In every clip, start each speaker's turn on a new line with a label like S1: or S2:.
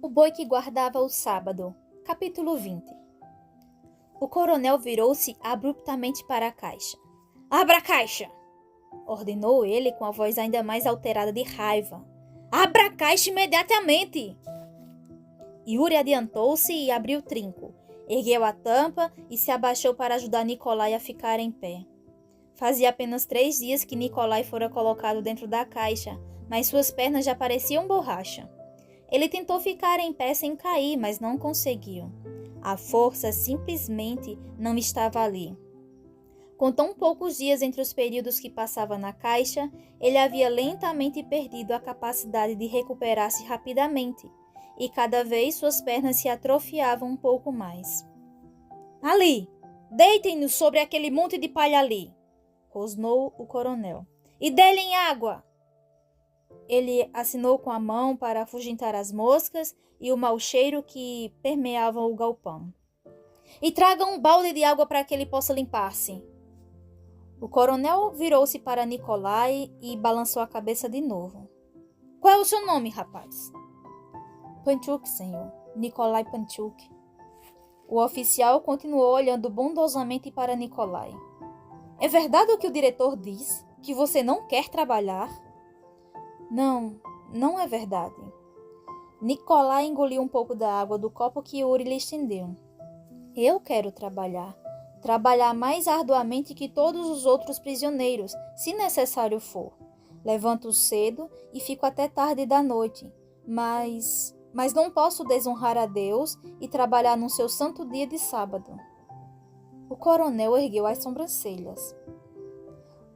S1: O boi que guardava o sábado. Capítulo 20. O coronel virou-se abruptamente para a caixa. Abra a caixa! Ordenou ele com a voz ainda mais alterada de raiva. Abra a caixa imediatamente! Yuri adiantou-se e abriu o trinco. Ergueu a tampa e se abaixou para ajudar Nikolai a ficar em pé. Fazia apenas 3 dias que Nikolai fora colocado dentro da caixa, mas suas pernas já pareciam borracha. Ele tentou ficar em pé sem cair, mas não conseguiu. A força simplesmente não estava ali. Com tão poucos dias entre os períodos que passava na caixa, ele havia lentamente perdido a capacidade de recuperar-se rapidamente, e cada vez suas pernas se atrofiavam um pouco mais. Ali! Deitem-no sobre aquele monte de palha ali! Rosnou o coronel. E dê-lhe água! Ele assinou com a mão para afugentar as moscas e o mau cheiro que permeavam o galpão. E traga um balde de água para que ele possa limpar-se. O coronel virou-se para Nikolai e balançou a cabeça de novo. Qual é o seu nome, rapaz? Panchuk, senhor. Nikolai Panchuk. O oficial continuou olhando bondosamente para Nikolai. É verdade o que o diretor diz? Que você não quer trabalhar? Não é verdade. Nikolai engoliu um pouco da água do copo que Yuri lhe estendeu. Eu quero trabalhar. Trabalhar mais arduamente que todos os outros prisioneiros, se necessário for. Levanto cedo e fico até tarde da noite. Mas não posso desonrar a Deus e trabalhar no seu santo dia de sábado. O coronel ergueu as sobrancelhas.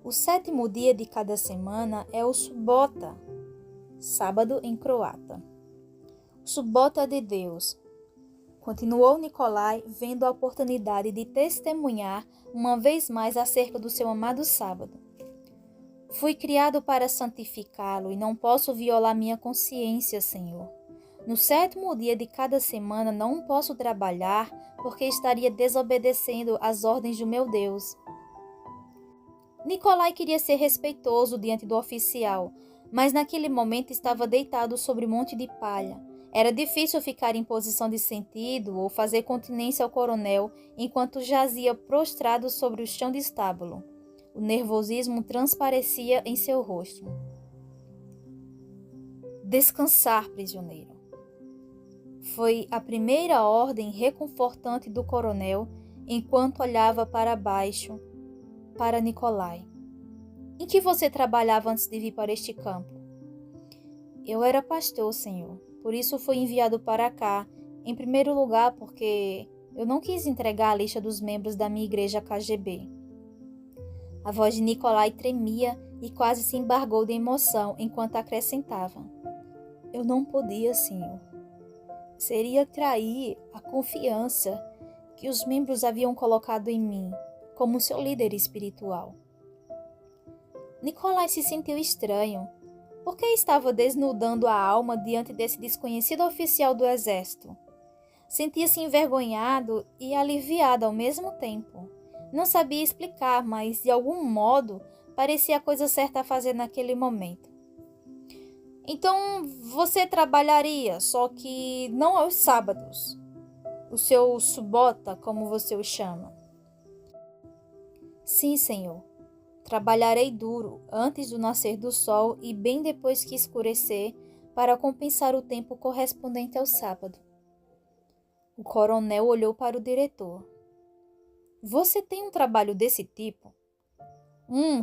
S1: O 7º dia de cada semana é o subota, sábado em croata. Subota de Deus. Continuou Nikolai, vendo a oportunidade de testemunhar uma vez mais acerca do seu amado sábado. Fui criado para santificá-lo e não posso violar minha consciência, Senhor. No 7º dia de cada semana não posso trabalhar porque estaria desobedecendo às ordens do meu Deus. Nikolai queria ser respeitoso diante do oficial, mas naquele momento estava deitado sobre um monte de palha. Era difícil ficar em posição de sentido ou fazer continência ao coronel enquanto jazia prostrado sobre o chão de estábulo. O nervosismo transparecia em seu rosto. Descansar, prisioneiro. Foi a primeira ordem reconfortante do coronel enquanto olhava para baixo, para Nikolai. Em que você trabalhava antes de vir para este campo? Eu era pastor, senhor. Por isso fui enviado para cá, em primeiro lugar porque eu não quis entregar a lista dos membros da minha igreja KGB. A voz de Nikolai tremia e quase se embargou de emoção enquanto acrescentava. Eu não podia, senhor. Seria trair a confiança que os membros haviam colocado em mim como seu líder espiritual. Nikolai se sentiu estranho. Por que estava desnudando a alma diante desse desconhecido oficial do exército? Sentia-se envergonhado e aliviado ao mesmo tempo. Não sabia explicar, mas de algum modo parecia a coisa certa a fazer naquele momento. Então você trabalharia, só que não aos sábados. O seu subota, como você o chama. Sim, senhor. Trabalharei duro antes do nascer do sol e bem depois que escurecer para compensar o tempo correspondente ao sábado. O coronel olhou para o diretor. Você tem um trabalho desse tipo?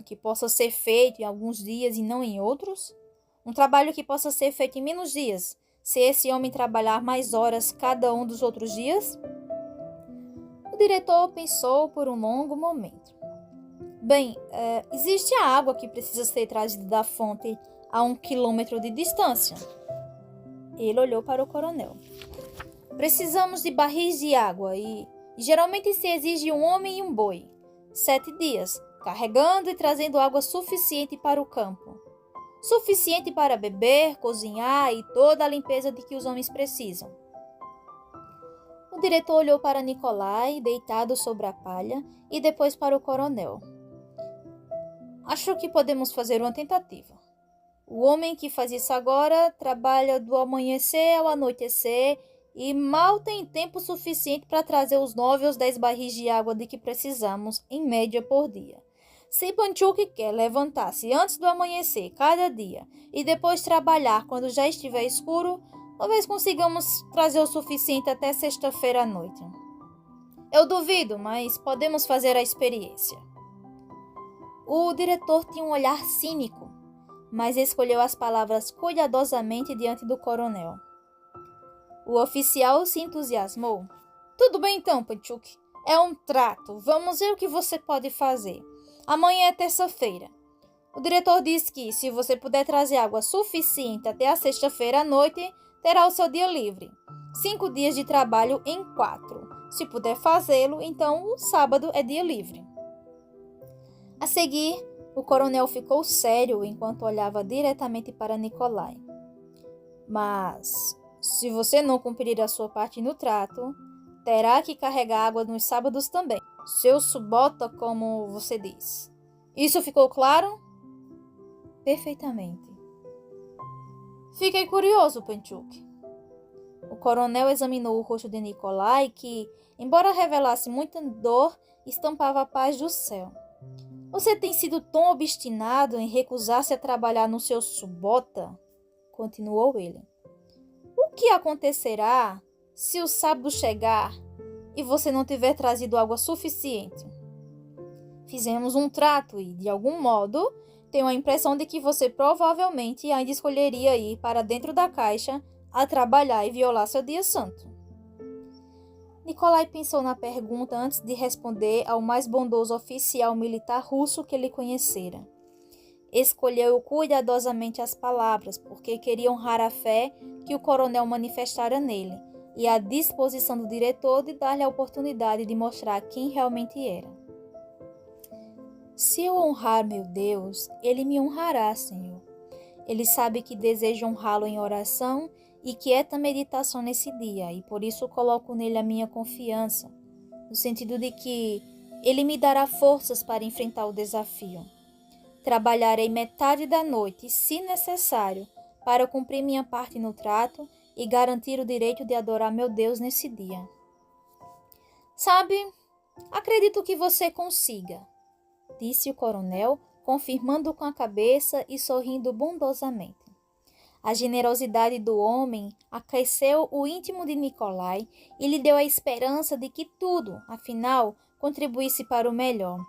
S1: Que possa ser feito em alguns dias e não em outros? Um trabalho que possa ser feito em menos dias, se esse homem trabalhar mais horas cada um dos outros dias? O diretor pensou por um longo momento. Bem, existe a água que precisa ser trazida da fonte a 1 quilômetro de distância. Ele olhou para o coronel. Precisamos de barris de água e geralmente se exige um homem e um boi. 7 dias, carregando e trazendo água suficiente para o campo. Suficiente para beber, cozinhar e toda a limpeza de que os homens precisam. O diretor olhou para Nikolai, deitado sobre a palha, e depois para o coronel. Acho que podemos fazer uma tentativa. O homem que faz isso agora trabalha do amanhecer ao anoitecer e mal tem tempo suficiente para trazer os 9 ou 10 barris de água de que precisamos, em média, por dia. Se Panchuk quer levantar-se antes do amanhecer cada dia e depois trabalhar quando já estiver escuro, talvez consigamos trazer o suficiente até sexta-feira à noite. Eu duvido, mas podemos fazer a experiência. O diretor tinha um olhar cínico, mas escolheu as palavras cuidadosamente diante do coronel. O oficial se entusiasmou. Tudo bem então, Panchuk. É um trato. Vamos ver o que você pode fazer. Amanhã é terça-feira. O diretor disse que, se você puder trazer água suficiente até a sexta-feira à noite, terá o seu dia livre. 5 dias de trabalho em 4. Se puder fazê-lo, então o sábado é dia livre. A seguir, o coronel ficou sério enquanto olhava diretamente para Nikolai. Mas, se você não cumprir a sua parte no trato, terá que carregar água nos sábados também. Seu subota, como você diz. Isso ficou claro? Perfeitamente. Fiquei curioso, Panchuk. O coronel examinou o rosto de Nikolai, que, embora revelasse muita dor, estampava a paz do céu. Você tem sido tão obstinado em recusar-se a trabalhar no seu subota? Continuou ele. O que acontecerá se o sábado chegar e você não tiver trazido água suficiente? Fizemos um trato e, de algum modo, tenho a impressão de que você provavelmente ainda escolheria ir para dentro da caixa a trabalhar e violar seu dia santo. Nikolai pensou na pergunta antes de responder ao mais bondoso oficial militar russo que ele conhecera. Escolheu cuidadosamente as palavras, porque queria honrar a fé que o coronel manifestara nele e a disposição do diretor de dar-lhe a oportunidade de mostrar quem realmente era. Se eu honrar meu Deus, ele me honrará, Senhor. Ele sabe que desejo honrá-lo em oração e quieta meditação nesse dia, e por isso coloco nele a minha confiança, no sentido de que ele me dará forças para enfrentar o desafio. Trabalharei metade da noite, se necessário, para cumprir minha parte no trato e garantir o direito de adorar meu Deus nesse dia. Sabe, acredito que você consiga, disse o coronel, confirmando com a cabeça e sorrindo bondosamente. A generosidade do homem aqueceu o íntimo de Nikolai e lhe deu a esperança de que tudo, afinal, contribuísse para o melhor.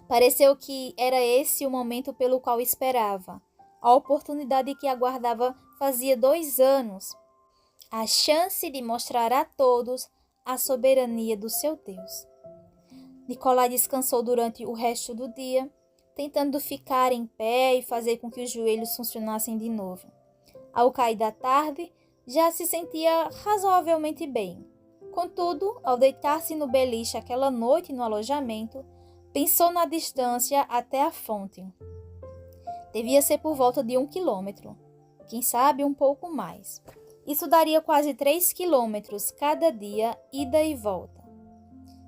S1: Pareceu que era esse o momento pelo qual esperava, a oportunidade que aguardava fazia 2 anos, a chance de mostrar a todos a soberania do seu Deus. Nikolai descansou durante o resto do dia, tentando ficar em pé e fazer com que os joelhos funcionassem de novo. Ao cair da tarde, já se sentia razoavelmente bem. Contudo, ao deitar-se no beliche aquela noite no alojamento, pensou na distância até a fonte. Devia ser por volta de 1 quilômetro, quem sabe um pouco mais. Isso daria quase 3 quilômetros cada dia, ida e volta.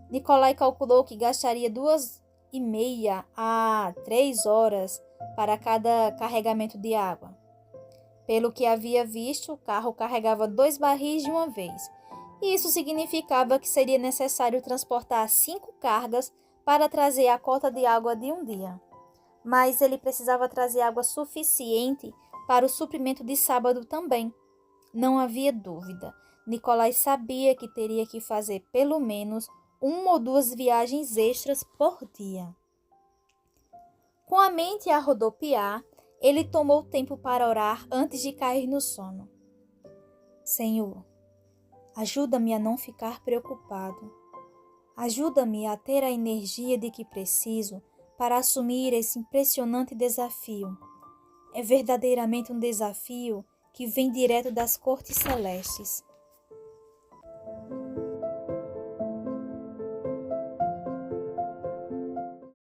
S1: Nikolai calculou que gastaria 2,5 a 3 horas para cada carregamento de água. Pelo que havia visto, o carro carregava 2 barris de uma vez, e isso significava que seria necessário transportar 5 cargas para trazer a cota de água de um dia. Mas ele precisava trazer água suficiente para o suprimento de sábado também. Não havia dúvida. Nikolai sabia que teria que fazer pelo menos 1 ou 2 viagens extras por dia. Com a mente a rodopiar, ele tomou tempo para orar antes de cair no sono. Senhor, ajuda-me a não ficar preocupado. Ajuda-me a ter a energia de que preciso para assumir esse impressionante desafio. É verdadeiramente um desafio que vem direto das cortes celestes.